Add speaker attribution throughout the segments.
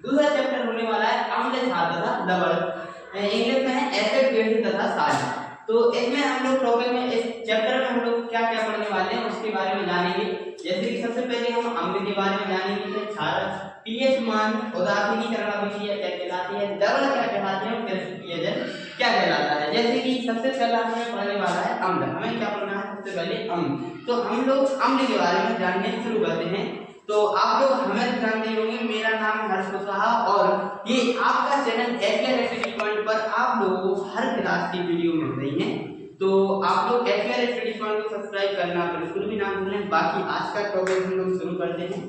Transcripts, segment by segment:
Speaker 1: दूसरा चैप्टर होने वाला है अम्ल क्षार तथा लवण, इंग्लिश में है एसिड बेस तथा क्षार। तो इसमें हम लोग टॉपिक में इस चैप्टर में हम लोग क्या क्या पढ़ने वाले हैं उसके बारे में जानेंगे। जैसे कि सबसे पहले हम अम्ल के बारे में जानेंगे कि क्षार पीएच मान उदासीनीकरण अभिक्रिया क्या कहलाती है, लवण क्या कहलाते हैं, क्रिस्टलीकरण क्या कहलाता है। जैसे कि सबसे पहला हमें पढ़ने वाला है अम्ल। हमें क्या पढ़ना है सबसे पहले अम्ल। तो हम लोग अम्ल के बारे में जानने शुरू करते हैं। तो आप लोग हमें जानते होंगे, मेरा नाम है हर्ष कुशवाहा और ये आपका चैनल एक्यूआर स्टडी पॉइंट पर आप लोगों को हर क्लास की वीडियो मिल रही है। तो आप लोग एक्यूआर स्टडी पॉइंट को सब्सक्राइब करना बिल्कुल भी ना भूलें। बाकी आज का टॉपिक हम लोग शुरू करते हैं।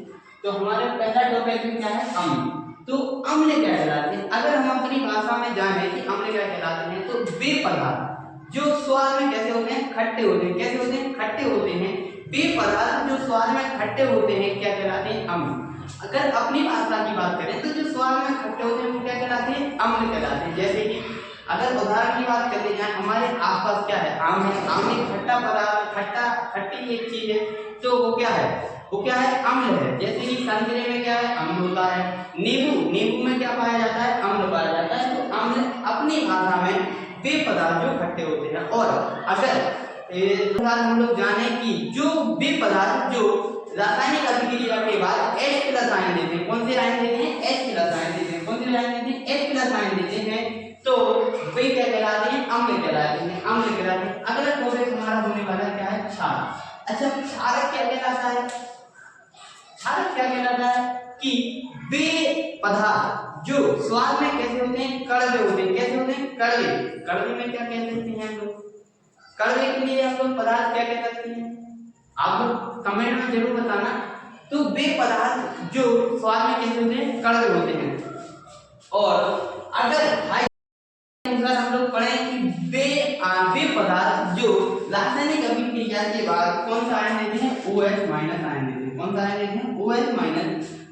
Speaker 1: तो हमारा पहला टॉपिक क्या है, अम्ल। तो अम्ल क्या कहलाते हैं, अगर हम अपनी भाषा में जाने कि अम्ल क्या कहलाते हैं, तो वे पदार्थ जो स्वाद में कैसे होते हैं, खट्टे होते हैं। कैसे होते हैं, खट्टे होते हैं। वे पदार्थ जो स्वाद में खट्टे होते हैं क्या कहलाते हैं, अम्ल। अगर अपनी भाषा की बात करें तो जो स्वाद में खट्टे होते हैं वो क्या कहलाते हैं, अम्ल कहलाते हैं। जैसे कि अगर उदाहरण की बात करते जाए, हमारे आसपास क्या है, आम है। आम एक खट्टा पदार्थ, खट्टी एक चीज है, तो वो क्या है, वो क्या है, अम्ल है। जैसे कि संतरे में क्या है, अम्ल होता है। नींबू में क्या पाया जाता है, अम्ल पाया जाता है। तो अम्ल अपनी भाषा में वे पदार्थ जो खट्टे होते हैं। और अगर हम लोग जाने कि जो वे पदार्थ जो रासायनिक अभिक्रिया के बाद H+ आयन देते हैं, कौन से आयन देते हैं, H+ आयन देते हैं। कौन से आयन देते हैं, H+ आयन देते हैं। तो वे क्या कहलाते हैं, अम्ल कहलाते हैं। अम्ल कहलाते हैं। अगला टॉपिक हमारा होने वाला क्या है, क्षार। अच्छा, क्षारक क्या कहलाता है, क्षारक क्या कहलाता है कि वे पदार्थ जो स्वाद में कैसे होते हैं, कड़वे होते हैं। कैसे होते हैं, कड़वे। कड़वे में क्या कह सकते हैं हम लोग, कड़वे के लिए हम लोग पदार्थ क्या कह सकते हैं, आप लोग कमेंट में जरूर बताना। तो वे पदार्थ जो स्वाद में कैसे होते हैं, कड़वे होते हैं। और अगर हम लोग पढ़ें कि वे पदार्थ जो रासायनिक अभिक्रिया के बाद कौन सा आयन देते हैं, OH- आयन देते हैं। कौन सा आयन देते हैं, OH-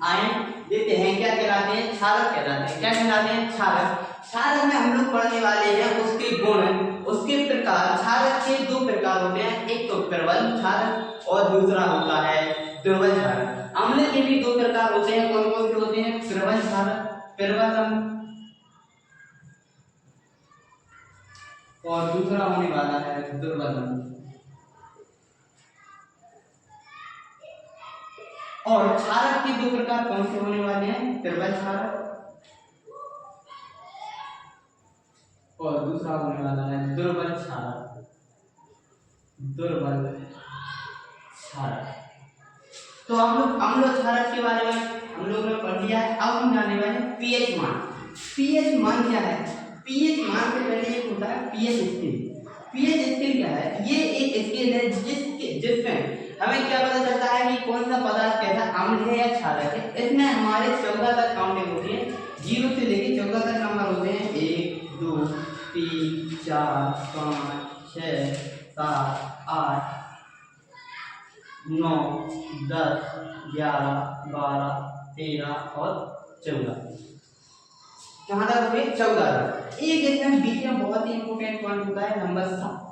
Speaker 1: आयन देते हैं। क्या कहलाते हैं, क्षारक कहलाते हैं। क्या कहलाते हैं, क्षारक। क्षारक में हम लोग पढ़ने वाले हैं उसके गुण, उसके प्रकार। क्षारक के दो प्रकार होते हैं, एक तो प्रबल क्षारक और दूसरा होता है दुर्बल क्षारक। अम्ल के भी दो प्रकार होते हैं, कौन कौन से होते हैं, प्रबल क्षारक, प्रबल अम्ल, और दूसरा होने वाला है दुर्बल अम्ल। और क्षारक के दो प्रकार कौन से होने वाले हैं, प्रबल क्षारक और दूसरा होने वाला है दुर्बल क्षारक। दुर्बल क्षारक। तो हम लोग अम्ल क्षारक के बारे में हम लोग ने पढ़ लिया है। अब हम जाने वाले हैं पीएच मान। पीएच मान क्या है, पीएच मान से पहले एक होता है पीएच स्केल। पीएच स्केल क्या है, ये एक स्केल है जिसमें हमें क्या पता चलता है कि कौन सा पदार्थ कैसा अम्ल है या क्षारक है। इसमें हमारे 14 तक काउंटिंग होती है, 0 से लेकर 14 तक नंबर होते हैं। 1 2 3 4 5 6 7 8 9 10 11 12 13 और 14। कहाँ तक हो गए, 14 तक। एक इसमें बीच में बहुत ही इंपॉर्टेंट पॉइंट होता है नंबर 7।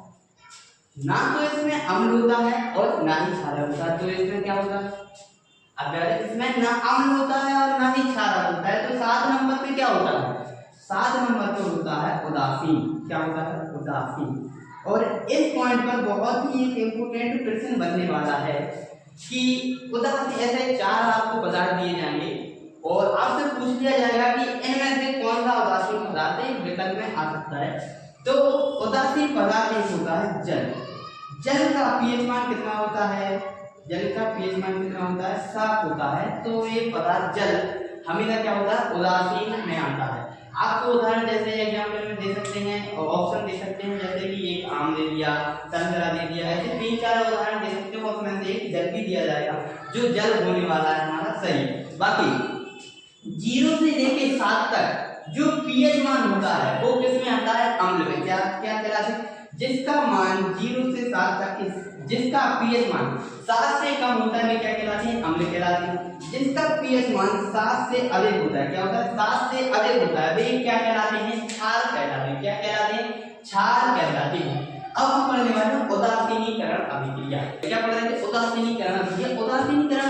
Speaker 1: ना तो इसमें अम्ल होता है और ना ही क्षारक होता है। तो इसमें क्या होता है, अगर इसमें ना अम्ल होता है और ना ही क्षारक होता है, तो 7 नंबर पे क्या होता है, 7 नंबर पे होता है उदासीन। क्या होता है, उदासीन। और इस पॉइंट पर बहुत ही एक इंपॉर्टेंट प्रश्न बनने वाला है कि उदासीन, ऐसे 4 आपको पदार्थ दिए जाएंगे और आपसे पूछ लिया जाएगा कि इनमें से कौन सा उदासीन पदार्थ है, विकल्प में आ सकता है। तो उदासीन पदार्थ एक होता है जल। जल का पीएच मान कितना होता है, जल का पीएच मान कितना होता है, 7 होता है। तो ये पदार्थ जल हमेशा क्या होता है, उदासीन में आता है। आपको उदाहरण जैसे एग्जाम्पल में दे सकते हैं और ऑप्शन दे सकते हैं, जैसे कि एक आम दे दिया, संतरा दे दिया, ऐसे 3-4 उदाहरण दे सकते हो। उसमें से एक जल भी दिया जाएगा जो जल होने वाला है हमारा सही। बाकी 0 से लेके 7 तक जो पीएच मान होता है वो किस में आता है, अम्ल में। क्या क्या कहलाते हैं, जिसका मान 0 से 7 तक, जिसका पीएच मान 7 से कम होता है वे क्या कहलाते हैं, अम्ल कहलाते हैं। जिसका पीएच मान 7 से अधिक होता है, क्या होता है, 7 से अधिक होता है, वे क्या कहलाते हैं, क्षार कहलाते हैं। क्या कहलाते हैं, क्षार कहलाते हैं। अब हम पढ़ने वाले हैं उदासीनीकरण अभिक्रिया। क्या पढ़ रहे थे, उदासीनीकरण अभिक्रिया। उदासीनीकरण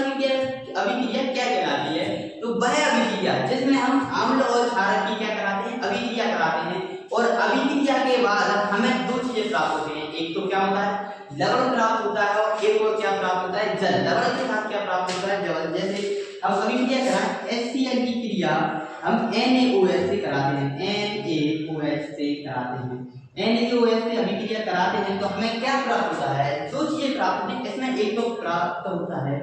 Speaker 1: अभिक्रिया क्या कहलाती है, तो वह अभिक्रिया अभिक्रिया जिसमें हम अम्ल और क्षारक की क्या कराते हैं, अभिक्रिया कराते हैं। और अभिक्रिया के बाद हमें दो चीजें प्राप्त होती हैं, एक तो क्या होता है लवण प्राप्त होता है और एक और क्या प्राप्त होता है जल। लवण के साथ क्या प्राप्त होता है जल। जैसे हम अभिक्रिया कराएं HCl की क्रिया हम NaOH से कराते हैं, NaOH से कराते हैं, NaOH से अभिक्रिया कराते हैं तो हमें क्या प्राप्त होता है, दो चीजें प्राप्त होती हैं इसमें। एक तो प्राप्त होता है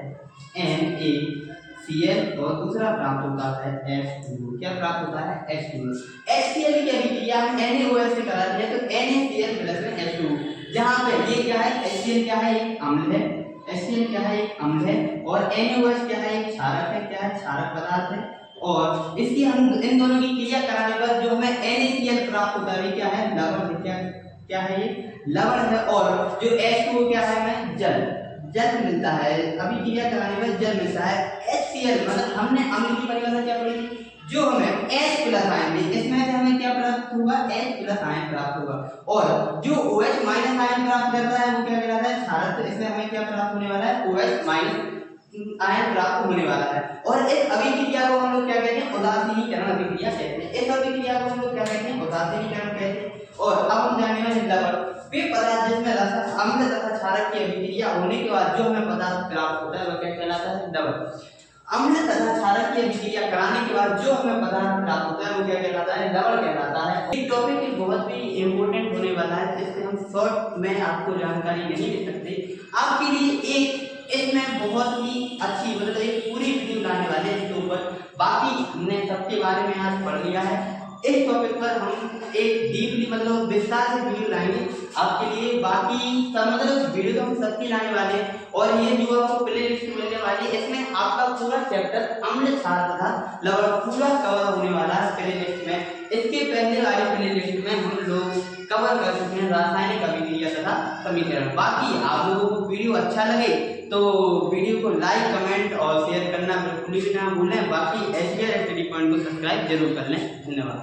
Speaker 1: NaCl और दूसरा प्राप्त होता है H2O। क्या प्राप्त होता है H2O। HCl की अभिक्रिया हम NaOH से कराते हैं तो NaCl प्लस में H2O। जहाँ पे ये क्या है HCl क्या है एक अम्ल है, HCl क्या है एक अम्ल है और NaOH क्या है एक क्षारक है, क्या है क्षारक पदार्थ है। और इसकी हम इन दोनों की क्रिया कराने पर जो हमें NaCl प्राप्त होता है क्या है लवण है, क्या है ये लवण है। और जो H2O क्या है हमें जल मिलता है। अभी क्रिया कराने पर जल मिलता है। HCl मतलब हमने अम्ल की परिभाषा क्या पढ़ी थी, जो हमें H प्लस आयन दे, इसमें से हमें क्या प्राप्त होगा H प्लस आयन प्राप्त होगा। और जो OH माइनस आयन प्राप्त करता है वो क्या कहलाता है क्षारक। तो इसमें हमें क्या प्राप्त होने वाला है OH माइनस आयन प्राप्त होने वाला है। और इस अभिक्रिया को हम लोग क्या कहते हैं उदासीनीकरण अभिक्रिया कहते हैं। इस अभिक्रिया को हम लोग क्या कहते हैं उदासीनीकरण कहते हैं। और अब हम जानने वाले लवण वे पदार्थ जिसमें रसायन अम्ल तथा क्षारक की अभिक्रिया होने के बाद जो हमें पदार्थ प्राप्त होता है वह क्या कहलाता है लवण। अम्ल तथा क्षारक की अभिक्रिया कराने के बाद जो हमें पदार्थ प्राप्त होता है वो क्या कहलाता है लवण कहलाता है। ये टॉपिक बहुत ही इंपॉर्टेंट होने वाला है जिससे हम शॉर्ट में आपको जानकारी नहीं दे सकते। आपके लिए एक इसमें बहुत ही अच्छी मतलब एक पूरी वीडियो लाने वाले हैं इसके ऊपर। बाकी हमने सबके बारे में आज पढ़ लिया है। इस टॉपिक पर हम एक डीपली मतलब विस्तार से वीडियो लाएंगे आपके लिए। बाकी सब मतलब वीडियो तो हम सबकी लाने वाले हैं और ये जो आपको प्ले लिस्ट मिलने वाली है इसमें आपका पूरा चैप्टर अम्ल क्षार तथा लवण पूरा कवर होने वाला है प्ले लिस्ट में। इसके पहले वाले प्ले लिस्ट में हम लोग कवर कर चुके हैं रासायनिक अभिक्रिया तथा समीकरण। बाकी आप लोगों को वीडियो अच्छा लगे तो वीडियो को लाइक कमेंट और शेयर करना बिल्कुल भी ना भूलें। बाकी SBR स्टडी पॉइंट को सब्सक्राइब जरूर कर लें। धन्यवाद।